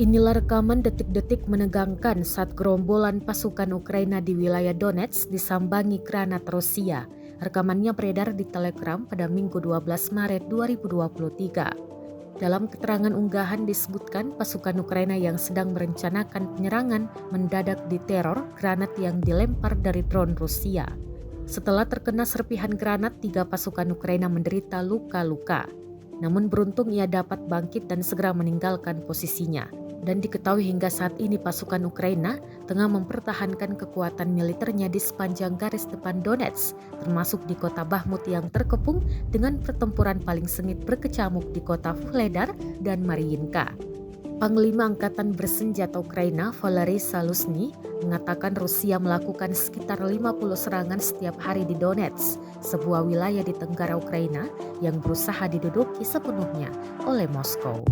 Inilah rekaman detik-detik menegangkan saat gerombolan pasukan Ukraina di wilayah Donetsk disambangi granat Rusia. Rekamannya beredar di Telegram pada Minggu 12 Maret 2023. Dalam keterangan unggahan disebutkan pasukan Ukraina yang sedang merencanakan penyerangan mendadak diteror granat yang dilempar dari drone Rusia. Setelah terkena serpihan granat, 3 pasukan Ukraina menderita luka-luka. Namun beruntung ia dapat bangkit dan segera meninggalkan posisinya. Dan diketahui hingga saat ini pasukan Ukraina tengah mempertahankan kekuatan militernya di sepanjang garis depan Donetsk, termasuk di kota Bakhmut yang terkepung dengan pertempuran paling sengit berkecamuk di kota Vuhledar dan Mariinka. Panglima Angkatan Bersenjata Ukraina Valery Zaluzhny mengatakan Rusia melakukan sekitar 50 serangan setiap hari di Donetsk, sebuah wilayah di tenggara Ukraina yang berusaha diduduki sepenuhnya oleh Moskow.